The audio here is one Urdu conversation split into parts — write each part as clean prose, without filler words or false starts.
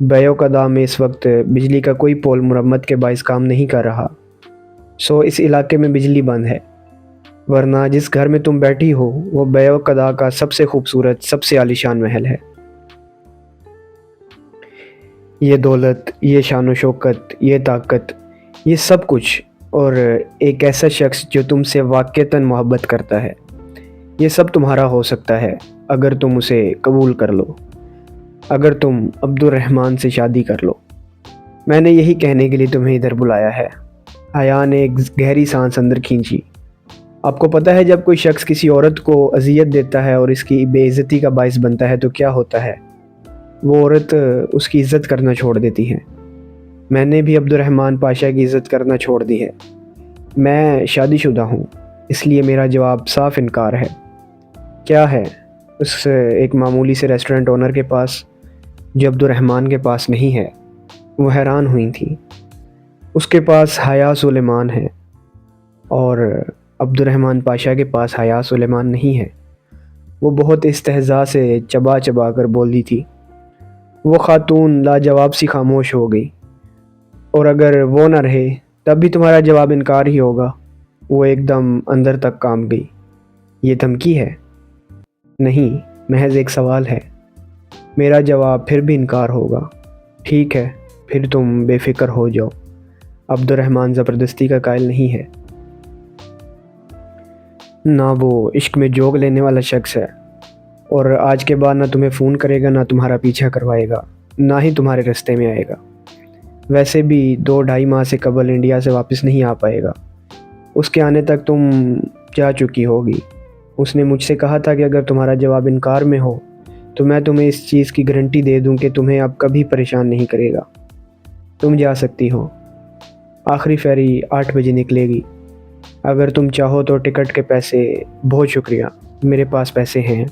بیوقدا میں اس وقت بجلی کا کوئی پول مرمت کے باعث کام نہیں کر رہا، سو اس علاقے میں بجلی بند ہے، ورنہ جس گھر میں تم بیٹھی ہو وہ بیوقدا کا سب سے خوبصورت، سب سے عالیشان محل ہے۔ یہ دولت، یہ شان و شوکت، یہ طاقت، یہ سب کچھ، اور ایک ایسا شخص جو تم سے واقعتاً محبت کرتا ہے، یہ سب تمہارا ہو سکتا ہے اگر تم اسے قبول کر لو، اگر تم عبد الرحمن سے شادی کر لو۔ میں نے یہی کہنے کے لیے تمہیں ادھر بلایا ہے۔ حیا نے ایک گہری سانس اندر کھینچی۔ آپ کو پتہ ہے جب کوئی شخص کسی عورت کو اذیت دیتا ہے اور اس کی بے عزتی کا باعث بنتا ہے تو کیا ہوتا ہے؟ وہ عورت اس کی عزت کرنا چھوڑ دیتی ہے۔ میں نے بھی عبد الرحمن پاشا کی عزت کرنا چھوڑ دی ہے۔ میں شادی شدہ ہوں، اس لیے میرا جواب صاف انکار ہے۔ کیا ہے اس ایک معمولی سے ریسٹورنٹ اونر کے پاس جو عبد الرحمن کے پاس نہیں ہے؟ وہ حیران ہوئی تھی۔ اس کے پاس حیا سلیمان ہے اور عبد الرحمن پاشا کے پاس حیا سلیمان نہیں ہے۔ وہ بہت استہزاء سے چبا چبا کر بولی تھی۔ وہ خاتون لاجواب سی خاموش ہو گئی۔ اور اگر وہ نہ رہے تب بھی تمہارا جواب انکار ہی ہوگا۔ وہ ایک دم اندر تک کانپ گئی۔ یہ دھمکی ہے؟ نہیں، محض ایک سوال ہے۔ میرا جواب پھر بھی انکار ہوگا۔ ٹھیک ہے، پھر تم بے فکر ہو جاؤ۔ عبد الرحمن زبردستی کا قائل نہیں ہے، نہ وہ عشق میں جوگ لینے والا شخص ہے، اور آج کے بعد نہ تمہیں فون کرے گا، نہ تمہارا پیچھا کروائے گا، نہ ہی تمہارے رستے میں آئے گا۔ ویسے بھی 2-2.5 ماہ سے قبل انڈیا سے واپس نہیں آ پائے گا۔ اس کے آنے تک تم جا چکی ہوگی۔ اس نے مجھ سے کہا تھا کہ اگر تمہارا جواب انکار میں ہو تو میں تمہیں اس چیز کی گارنٹی دے دوں کہ تمہیں اب کبھی پریشان نہیں کرے گا۔ تم جا سکتی ہو۔ آخری فیری 8 بجے نکلے گی۔ اگر تم چاہو تو ٹکٹ کے پیسے۔ بہت شکریہ، میرے پاس پیسے ہیں۔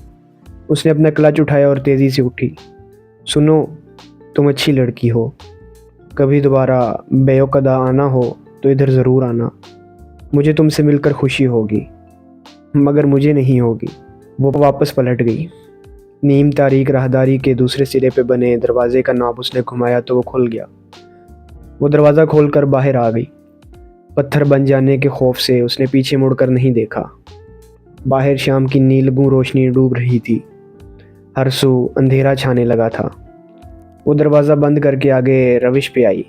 اس نے اپنا کلچ اٹھایا اور تیزی سے اٹھی۔ سنو، تم اچھی لڑکی ہو، کبھی دوبارہ بیوقدا آنا ہو تو ادھر ضرور آنا، مجھے تم سے مل کر خوشی ہوگی، مگر مجھے نہیں ہوگی۔ وہ واپس پلٹ گئی۔ نیم تاریک راہداری کے دوسرے سرے پہ بنے دروازے کا ناب اس نے گھمایا تو وہ کھل گیا۔ وہ دروازہ کھول کر باہر آ گئی۔ پتھر بن جانے کے خوف سے اس نے پیچھے مڑ کر نہیں دیکھا۔ باہر شام کی نیلگوں روشنی ڈوب رہی تھی، ہر سو اندھیرا چھانے لگا تھا۔ وہ دروازہ بند کر کے آگے روش پہ آئی۔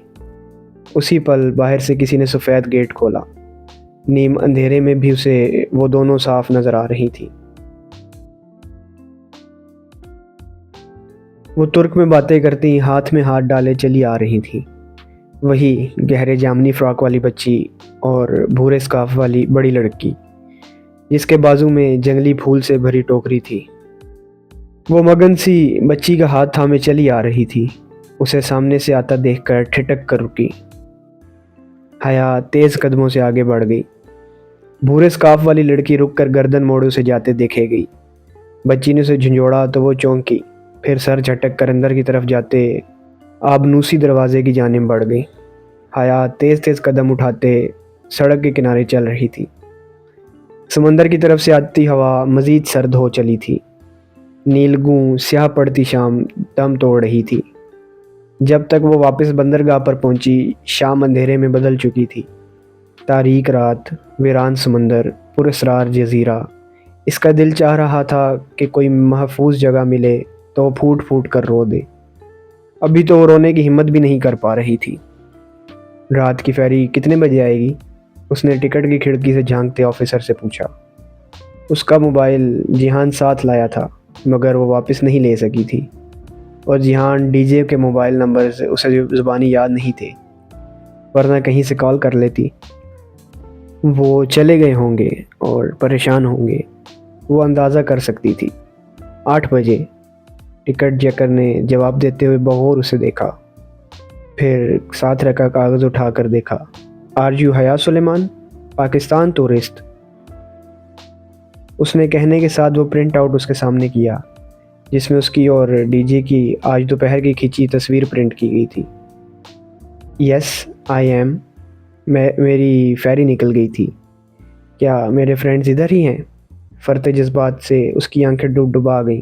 اسی پل باہر سے کسی نے سفید گیٹ کھولا۔ نیم اندھیرے میں بھی اسے وہ دونوں صاف نظر آ رہی تھی۔ وہ ترک میں باتیں کرتی، ہاتھ میں ہاتھ ڈالے چلی آ رہی تھی۔ وہی گہرے جامنی فراک والی بچی اور بھورے اسکارف والی بڑی لڑکی جس کے بازو میں جنگلی پھول سے بھری ٹوکری تھی۔ وہ مگن سی بچی کا ہاتھ تھامے چلی آ رہی تھی۔ اسے سامنے سے آتا دیکھ کر ٹھٹک کر رکی۔ حیا تیز قدموں سے آگے بڑھ گئی۔ بھورے اسکارف والی لڑکی رک کر گردن موڑے اسے جاتے دیکھے گئی۔ بچی نے اسے جھنجھوڑا تو وہ چونکی، پھر سر جھٹک کر اندر کی طرف جاتے آبنوسی دروازے کی جانب بڑھ گئی۔ حیا تیز تیز قدم اٹھاتے سڑک کے کنارے چل رہی تھی۔ سمندر کی طرف سے آتی ہوا مزید سرد ہو چلی تھی۔ نیلگوں سیاہ پڑتی شام دم توڑ رہی تھی۔ جب تک وہ واپس بندرگاہ پر پہنچی شام اندھیرے میں بدل چکی تھی۔ تاریک رات، ویران سمندر، پراسرار جزیرہ۔ اس کا دل چاہ رہا تھا کہ کوئی محفوظ جگہ ملے تو وہ پھوٹ پھوٹ کر رو دے۔ ابھی تو وہ رونے کی ہمت بھی نہیں کر پا رہی تھی۔ رات کی فیری کتنے بجے آئے گی؟ اس نے ٹکٹ کی کھڑکی سے جھانکتے آفیسر سے پوچھا۔ اس کا موبائل جہان ساتھ لایا تھا مگر وہ واپس نہیں لے سکی تھی، اور جہان ڈی جے کے موبائل نمبرز اسے زبانی یاد نہیں تھے، ورنہ کہیں سے کال کر لیتی۔ وہ چلے گئے ہوں گے اور پریشان ہوں گے، وہ اندازہ کر سکتی تھی۔ 8 بجے، ٹکٹ چیکر نے جواب دیتے ہوئے بغور اسے دیکھا، پھر ساتھ رکھا کاغذ اٹھا کر دیکھا۔ آر یو حیا سلیمان، پاکستان ٹورسٹ؟ اس نے کہنے کے ساتھ وہ پرنٹ آؤٹ اس کے سامنے کیا جس میں اس کی اور ڈی جے کی آج دوپہر کی کھینچی تصویر پرنٹ کی گئی تھی۔ یس آئی ایم، میری فیری نکل گئی تھی۔ کیا میرے فرینڈز ادھر ہی ہیں؟ فرط جذبات سے اس کی آنکھیں ڈوب ڈبا گئیں۔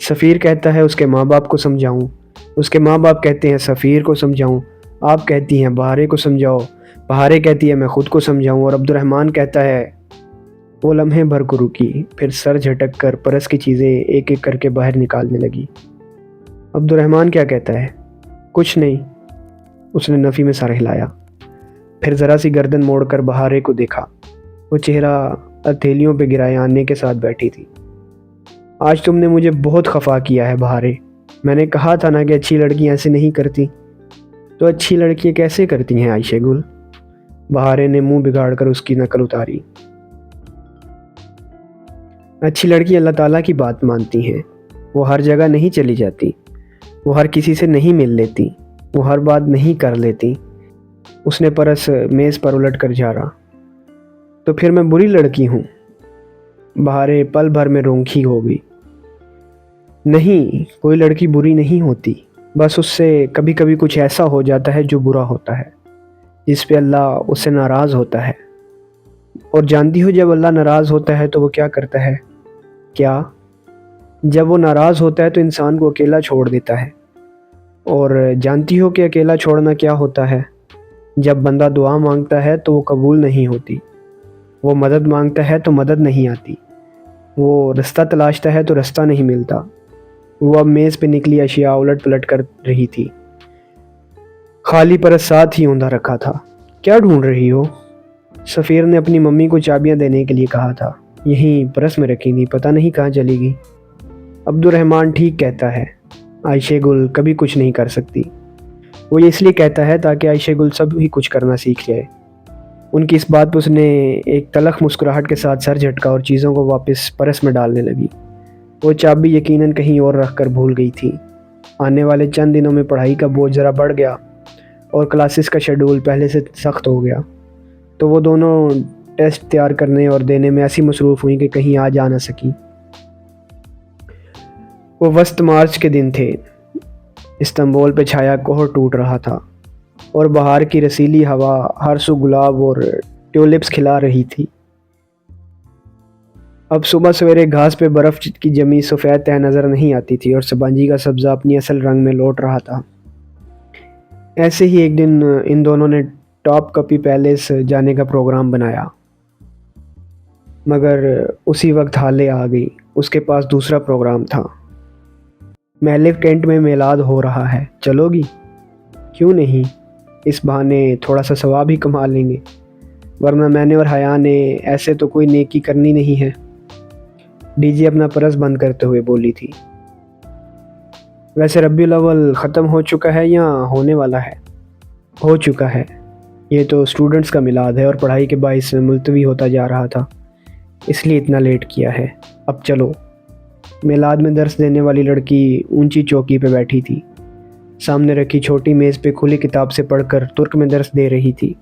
سفیر کہتا ہے اس کے ماں باپ کو سمجھاؤں، اس کے ماں باپ کہتے ہیں سفیر کو سمجھاؤں، آپ کہتی ہیں بہارے کو سمجھاؤ، بہارے کہتی ہے میں خود کو سمجھاؤں، اور عبد الرحمن کہتا ہے۔ وہ لمحے بھر کو رکی، پھر سر جھٹک کر پرس کی چیزیں ایک ایک کر کے باہر نکالنے لگی۔ عبد الرحمن کیا کہتا ہے؟ کچھ نہیں، اس نے نفی میں سر ہلایا، پھر ذرا سی گردن موڑ کر بہارے کو دیکھا۔ وہ چہرہ ہتھیلیوں پہ گرائے آنے کے ساتھ بیٹھی تھی۔ آج تم نے مجھے بہت خفا کیا ہے بہارے، میں نے کہا تھا نا کہ اچھی لڑکیاں ایسے نہیں کرتی۔ تو اچھی لڑکیاں کیسے کرتی ہیں عائشہ گل؟ بہارے نے منہ بگاڑ کر اس کی نقل اتاری۔ اچھی لڑکی اللہ تعالیٰ کی بات مانتی ہیں، وہ ہر جگہ نہیں چلی جاتی، وہ ہر کسی سے نہیں مل لیتی، وہ ہر بات نہیں کر لیتی۔ اس نے پرس میز پر الٹ کر جھاڑا۔ تو پھر میں بری لڑکی ہوں؟ بہارے پل بھر میں رونگی ہو گئی۔ نہیں، کوئی لڑکی بری نہیں ہوتی، بس اس سے کبھی کبھی کچھ ایسا ہو جاتا ہے جو برا ہوتا ہے، جس پہ اللہ اس سے ناراض ہوتا ہے۔ اور جانتی ہو جب اللہ ناراض ہوتا ہے تو وہ کیا کرتا ہے؟ کیا؟ جب وہ ناراض ہوتا ہے تو انسان کو اکیلا چھوڑ دیتا ہے۔ اور جانتی ہو کہ اکیلا چھوڑنا کیا ہوتا ہے؟ جب بندہ دعا مانگتا ہے تو وہ قبول نہیں ہوتی، وہ مدد مانگتا ہے تو مدد نہیں آتی، وہ رستہ تلاشتا ہے تو رستہ نہیں ملتا۔ وہ اب میز پہ نکلی اشیاء الٹ پلٹ کر رہی تھی، خالی پرس ساتھ ہی اوندا رکھا تھا۔ کیا ڈھونڈ رہی ہو؟ سفیر نے اپنی ممی کو چابیاں دینے کے لیے کہا تھا، یہیں پرس میں رکھی تھی، پتہ نہیں کہاں چلی گئی۔ عبد الرحمن ٹھیک کہتا ہے، عائشہ گل کبھی کچھ نہیں کر سکتی۔ وہ یہ اس لیے کہتا ہے تاکہ عائشہ گل سب ہی کچھ کرنا سیکھ جائے۔ ان کی اس بات پہ اس نے ایک تلخ مسکراہٹ کے ساتھ سر جھٹکا اور چیزوں کو واپس پرس میں ڈالنے لگی۔ وہ چابی یقیناً کہیں اور رکھ کر بھول گئی تھی۔ آنے والے چند دنوں میں پڑھائی کا بوجھ ذرا بڑھ گیا اور کلاسز کا شیڈول پہلے سے سخت ہو گیا، تو وہ دونوں ٹیسٹ تیار کرنے اور دینے میں ایسی مصروف ہوئیں کہ کہیں آ جا نہ سکیں۔ وہ وسط مارچ کے دن تھے، استنبول پہ چھایا کوہر ٹوٹ رہا تھا اور بہار کی رسیلی ہوا ہر سو گلاب اور ٹیولپس کھلا رہی تھی۔ اب صبح سویرے گھاس پہ برف کی جمی سفید تہ نظر نہیں آتی تھی اور سبانجی کا سبزہ اپنی اصل رنگ میں لوٹ رہا تھا۔ ایسے ہی ایک دن ان دونوں نے ٹاپ کپی پیلیس جانے کا پروگرام بنایا، مگر اسی وقت حالے آ گئی، اس کے پاس دوسرا پروگرام تھا۔ محلے کینٹ میں میلاد ہو رہا ہے، چلو گی؟ کیوں نہیں، اس بہانے تھوڑا سا ثواب ہی کما لیں گے، ورنہ میں نے اور حیا نے ایسے تو کوئی نیکی کرنی نہیں ہے۔ ڈی جی اپنا پرس بند کرتے ہوئے بولی تھی۔ ویسے ربیع الاول ختم ہو چکا ہے یا ہونے والا ہے؟ ہو چکا ہے، یہ تو اسٹوڈنٹس کا میلاد ہے اور پڑھائی کے باعث ملتوی ہوتا جا رہا تھا، اس لیے اتنا لیٹ کیا ہے۔ اب چلو۔ میلاد میں درس دینے والی لڑکی اونچی چوکی پہ بیٹھی تھی، سامنے رکھی چھوٹی میز پہ کھلی کتاب سے پڑھ کر ترک میں درس دے رہی تھی۔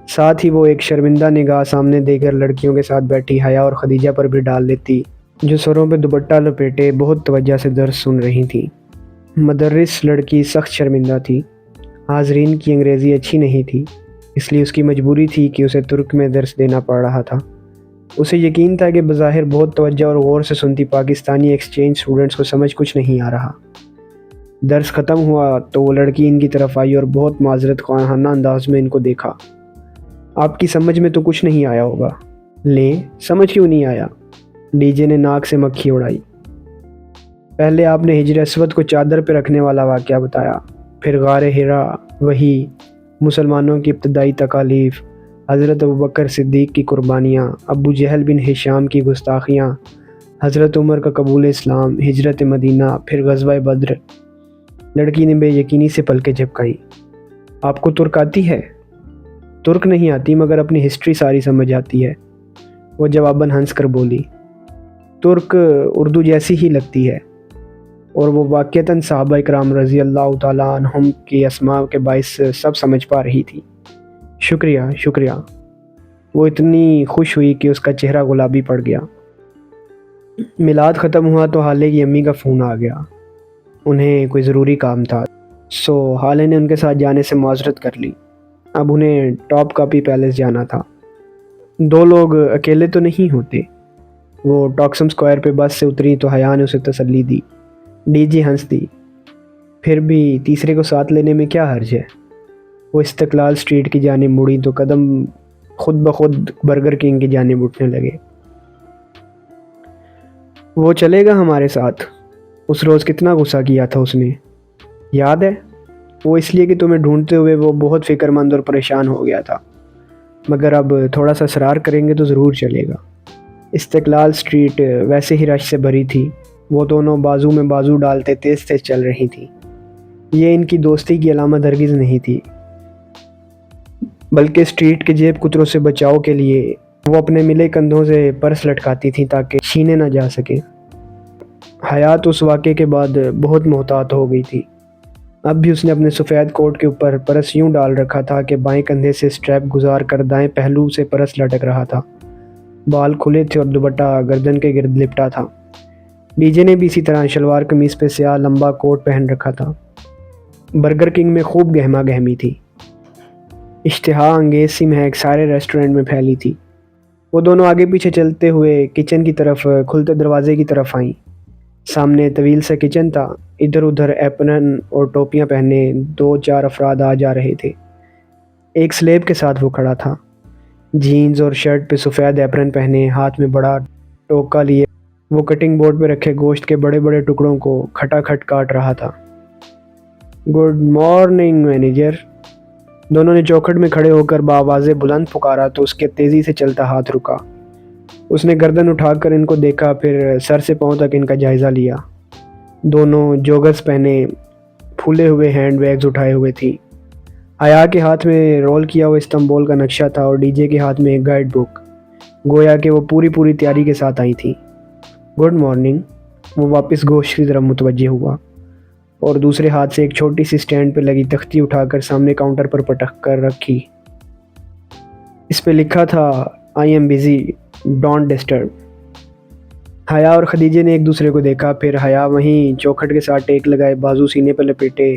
ساتھ ہی وہ ایک شرمندہ نگاہ سامنے دیگر لڑکیوں کے ساتھ بیٹھی حیا اور خدیجہ پر بھی ڈال لیتی، جو سروں پہ دوپٹہ لپیٹے بہت توجہ سے درس سن رہی تھیں۔ مدرس لڑکی سخت شرمندہ تھی، حاضرین کی انگریزی اچھی نہیں تھی، اس لیے اس کی مجبوری تھی کہ اسے ترک میں درس دینا پڑ رہا تھا۔ اسے یقین تھا کہ بظاہر بہت توجہ اور غور سے سنتی پاکستانی ایکسچینج اسٹوڈنٹس کو سمجھ کچھ نہیں آ رہا۔ درس ختم ہوا تو وہ لڑکی ان کی طرف آئی اور بہت معذرت خواہانہ انداز میں ان کو دیکھا۔ آپ کی سمجھ میں تو کچھ نہیں آیا ہوگا۔ لیں، سمجھ کیوں نہیں آیا؟ ڈی جے نے ناک سے مکھی اڑائی۔ پہلے آپ نے حجر اسود کو چادر پہ رکھنے والا واقعہ بتایا، پھر غار حرا، وحی، مسلمانوں کی ابتدائی تکالیف، حضرت ابوبکر صدیق کی قربانیاں، ابو جہل بن ہشام کی گستاخیاں، حضرت عمر کا قبول اسلام، ہجرت مدینہ، پھر غزوہ بدر۔ لڑکی نے بے یقینی سے پلکیں جھپکائیں۔ آپ کو ترک آتی ہے؟ ترک نہیں آتی مگر اپنی ہسٹری ساری سمجھ آتی ہے، وہ جواباً ہنس کر بولی۔ ترک اردو جیسی ہی لگتی ہے، اور وہ واقعتاً صحابہ اکرام رضی اللہ تعالیٰ عنہم کی اسماء کے باعث سب سمجھ پا رہی تھی۔ شکریہ شکریہ۔ وہ اتنی خوش ہوئی کہ اس کا چہرہ گلابی پڑ گیا۔ میلاد ختم ہوا تو حالے کی امی کا فون آ گیا، انہیں کوئی ضروری کام تھا، سو حالے نے ان کے ساتھ جانے سے معذرت کر لی۔ اب انہیں ٹاپ کاپی پیلیس جانا تھا۔ دو لوگ اکیلے تو نہیں ہوتے، وہ ٹاکسم اسکوائر پہ بس سے اتری تو حیا نے اسے تسلی دی۔ ڈی جی ہنس دی۔ پھر بھی تیسرے کو ساتھ لینے میں کیا حرج ہے؟ وہ استقلال اسٹریٹ کی جانب مڑی تو قدم خود بخود برگر کنگ کی جانب اٹھنے لگے۔ وہ چلے گا ہمارے ساتھ؟ اس روز کتنا غصہ کیا تھا اس نے، یاد ہے؟ وہ اس لیے کہ تمہیں ڈھونڈتے ہوئے وہ بہت فکر مند اور پریشان ہو گیا تھا، مگر اب تھوڑا سا اصرار کریں گے تو ضرور چلے گا۔ استقلال اسٹریٹ ویسے ہی رش سے بھری تھی، وہ دونوں بازو میں بازو ڈالتے تیز تیز چل رہی تھیں۔ یہ ان کی دوستی کی علامت ہرگز نہیں تھی، بلکہ اسٹریٹ کے جیب کتروں سے بچاؤ کے لیے وہ اپنے ملے کندھوں سے پرس لٹکاتی تھیں تاکہ چھینے نہ جا سکے۔ حیات اس واقعے کے بعد بہت محتاط ہو گئی تھی۔ اب بھی اس نے اپنے سفید کوٹ کے اوپر پرس یوں ڈال رکھا تھا کہ بائیں کندھے سے سٹریپ گزار کر دائیں پہلو سے پرس لٹک رہا تھا۔ بال کھلے تھے اور دوپٹہ گردن کے گرد لپٹا تھا۔ ڈی جے نے بھی اسی طرح شلوار قمیص پہ سیاہ لمبا کوٹ پہن رکھا تھا۔ برگر کنگ میں خوب گہما گہمی تھی۔ اشتہا انگیز سی مہک سارے ریسٹورنٹ میں پھیلی تھی۔ وہ دونوں آگے پیچھے چلتے ہوئے کچن کی طرف کھلتے دروازے کی طرف آئیں۔ سامنے طویل سا کچن تھا، ادھر ادھر ایپرن اور ٹوپیاں پہنے 2-4 افراد آ جا رہے تھے۔ ایک سلیب کے ساتھ وہ کھڑا تھا، جینز اور شرٹ پہ سفید ایپرن پہنے، ہاتھ میں بڑا ٹوکا لیے وہ کٹنگ بورڈ پہ رکھے گوشت کے بڑے بڑے ٹکڑوں کو کھٹا کھٹ کاٹ رہا تھا۔ گڈ مارننگ مینیجر، دونوں نے چوکھٹ میں کھڑے ہو کر بآواز بلند پکارا تو اس کے تیزی سے چلتا ہاتھ رکا۔ اس نے گردن اٹھا کر ان کو دیکھا، پھر سر سے پاؤں تک ان کا جائزہ لیا۔ دونوں جوگرز پہنے، پھولے ہوئے ہینڈ بیگز اٹھائے ہوئے تھی۔ حیا کے ہاتھ میں رول کیا ہوا استنبول کا نقشہ تھا اور ڈی جے کے ہاتھ میں ایک گائیڈ بک، گویا کہ وہ پوری تیاری کے ساتھ آئی تھی۔ گڈ مارننگ، وہ واپس گوشت کی طرف متوجہ ہوا اور دوسرے ہاتھ سے ایک چھوٹی سی سٹینڈ پہ لگی تختی اٹھا کر سامنے کاؤنٹر پر پٹک کر رکھی۔ اس پہ لکھا تھا I am busy, don't disturb. حیا اور خدیجہ نے ایک دوسرے کو دیکھا، پھر حیا وہیں چوکھٹ کے ساتھ ٹیک لگائے بازو سینے پر لپیٹے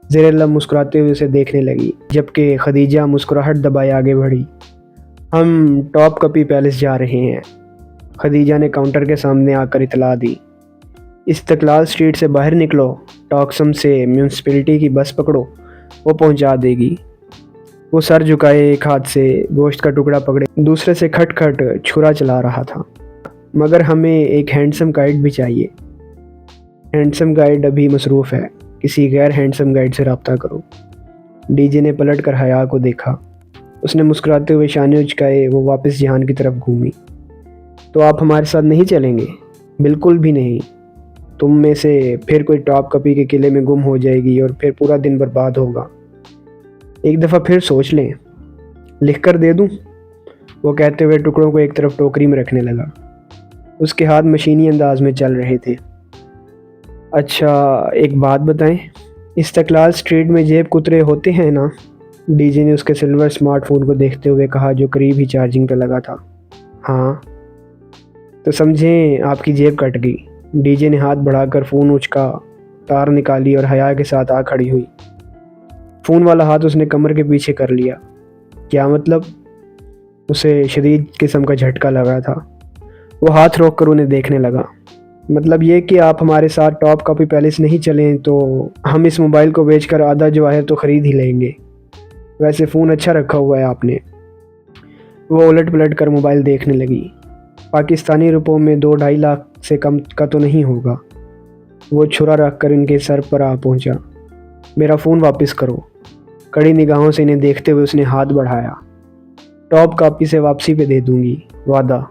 زیر لب مسکراتے ہوئے اسے دیکھنے لگی، جبکہ خدیجہ مسکراہٹ دبائے آگے بڑھی۔ ہم ٹاپ کپی پیلس جا رہے ہیں، خدیجہ نے کاؤنٹر کے سامنے آ کر اطلاع دی۔ استقلال اسٹریٹ سے باہر نکلو، ٹاکسم سے میونسپلٹی کی بس پکڑو، وہ پہنچا دے گی۔ وہ سر جھکائے ایک ہاتھ سے گوشت کا ٹکڑا پکڑے دوسرے سے کھٹ کھٹ چھرا چلا رہا تھا۔ مگر ہمیں ایک ہینڈسم گائیڈ بھی چاہیے۔ ہینڈسم گائیڈ ابھی مصروف ہے، کسی غیر ہینڈسم گائیڈ سے رابطہ کرو۔ ڈی جے نے پلٹ کر حیا کو دیکھا، اس نے مسکراتے ہوئے شانے اچکائے، وہ واپس جہان کی طرف گھومی۔ تو آپ ہمارے ساتھ نہیں چلیں گے؟ بالکل بھی نہیں، تم میں سے پھر کوئی ٹاپ کپی کے قلعے میں گم ہو جائے گی اور پھر پورا دن برباد ہوگا۔ ایک دفعہ پھر سوچ لیں، لکھ کر دے دوں؟ وہ کہتے ہوئے ٹکڑوں کو ایک طرف ٹوکری میں رکھنے لگا۔ اس کے ہاتھ مشینی انداز میں چل رہے تھے۔ اچھا ایک بات بتائیں، استقلال اسٹریٹ میں جیب کترے ہوتے ہیں نا؟ ڈی جے نے اس کے سلور اسمارٹ فون کو دیکھتے ہوئے کہا جو قریب ہی چارجنگ پہ لگا تھا۔ ہاں تو سمجھیں آپ کی جیب کٹ گئی۔ ڈی جے نے ہاتھ بڑھا کر فون اچکا، تار نکالی اور حیا کے ساتھ آ کھڑی ہوئی۔ فون والا ہاتھ اس نے کمر کے پیچھے کر لیا۔ کیا مطلب؟ اسے شدید قسم کا جھٹکا لگا تھا۔ وہ ہاتھ روک کر انہیں دیکھنے لگا۔ مطلب یہ کہ آپ ہمارے ساتھ ٹاپ کاپی پیلس نہیں چلیں تو ہم اس موبائل کو بیچ کر آدھا جواہر تو خرید ہی لیں گے۔ ویسے فون اچھا رکھا ہوا ہے آپ نے۔ وہ الٹ پلٹ کر موبائل دیکھنے لگی۔ پاکستانی روپوں میں 2-2.5 لاکھ سے کم کا تو نہیں ہوگا۔ وہ چھرا رکھ کر ان کے سر پر آ پہنچا۔ میرا فون واپس کرو۔ کڑی نگاہوں سے انہیں دیکھتے ہوئے اس نے ہاتھ بڑھایا۔ ٹاپ کاپی سے واپسی پہ دے دوں گی، وعدہ۔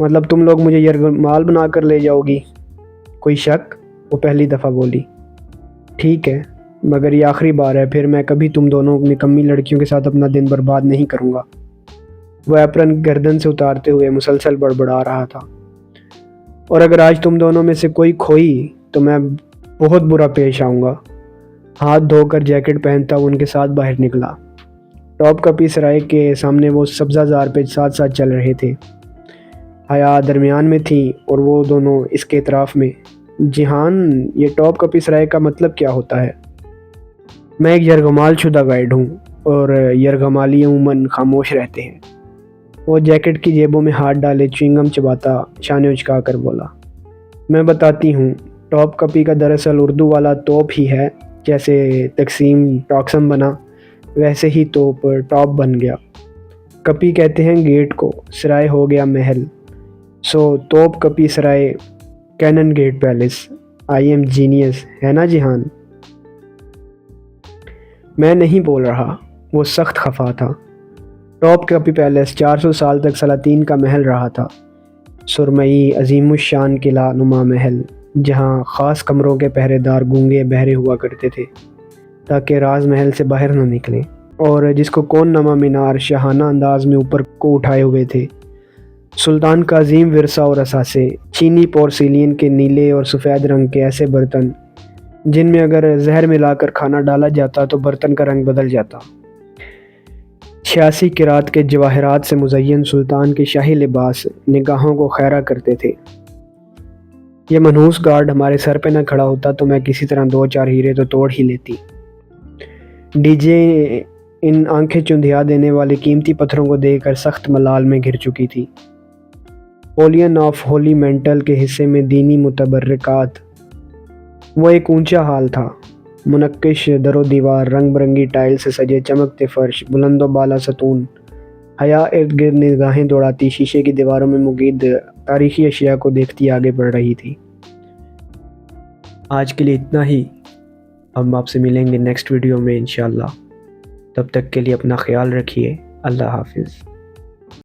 مطلب تم لوگ مجھے یرغمال بنا کر لے جاؤ گی؟ کوئی شک؟ وہ پہلی دفعہ بولی۔ ٹھیک ہے، مگر یہ آخری بار ہے، پھر میں کبھی تم دونوں نکمی لڑکیوں کے ساتھ اپنا دن برباد نہیں کروں گا۔ وہ ایپرن گردن سے اتارتے ہوئے مسلسل بڑبڑا رہا تھا۔ اور اگر آج تم دونوں میں سے کوئی کھوئی تو میں بہت برا پیش آؤں گا۔ ہاتھ دھو کر جیکٹ پہنتا وہ ان کے ساتھ باہر نکلا۔ ٹاپ کپی سرائے کے سامنے وہ سبزہ زار پہ ساتھ ساتھ چل رہے تھے۔ حیا درمیان میں تھی اور وہ دونوں اس کے اطراف میں۔ جہان، یہ ٹاپ کپی سرائے کا مطلب کیا ہوتا ہے؟ میں ایک یرغمال شدہ گائیڈ ہوں اور یرغمالی عموماً خاموش رہتے ہیں۔ وہ جیکٹ کی جیبوں میں ہاتھ ڈالے چوئنگم چباتا شانے اچکا کر بولا، میں بتاتی ہوں، ٹاپ کپی کا دراصل اردو والا توپ ہی ہے، جیسے تقسیم ٹاکسم بنا ویسے ہی توپ ٹاپ بن گیا۔ کپی کہتے ہیں گیٹ کو، سرائے ہو گیا محل، سو توپ کپی سرائے cannon gate palace. I am genius, ہے نا جہان؟ میں نہیں بول رہا، وہ سخت خفا تھا۔ ٹاپ کپی پیلس 400 سال تک سلاطین کا محل رہا تھا، سرمئی عظیم الشان قلعہ نما محل، جہاں خاص کمروں کے پہرے دار گونگے بہرے ہوا کرتے تھے تاکہ راز محل سے باہر نہ نکلیں، اور جس کو کون نما مینار شاہانہ انداز میں اوپر کو اٹھائے ہوئے تھے، سلطان کا عظیم ورثہ اور اثاثے، چینی پورسلین کے نیلے اور سفید رنگ کے ایسے برتن جن میں اگر زہر ملا کر کھانا ڈالا جاتا تو برتن کا رنگ بدل جاتا، 86 قرات کے جواہرات سے مزین سلطان کے شاہی لباس نگاہوں کو خیرہ کرتے تھے۔ یہ منحوس گارڈ ہمارے سر پہ نہ کھڑا ہوتا تو میں کسی طرح 2-4 ہیرے تو توڑ ہی لیتی۔ ڈی جے ان آنکھیں چندھیا دینے والے قیمتی پتھروں کو دیکھ کر سخت ملال میں گھر چکی تھی۔ پولین آف ہولی مینٹل کے حصے میں دینی متبرکات۔ وہ ایک اونچا ہال تھا، منقش در و دیوار، رنگ برنگی ٹائل سے سجے چمکتے فرش، بلند و بالا ستون، حیا ارد گرد نگاہیں دوڑاتی شیشے کی دیواروں میں مقید تاریخی اشیاء کو دیکھتی آگے بڑھ رہی تھی۔ آج کے لیے اتنا ہی، ہم آپ سے ملیں گے نیکسٹ ویڈیو میں انشاءاللہ۔ تب تک کے لیے اپنا خیال رکھیے، اللہ حافظ۔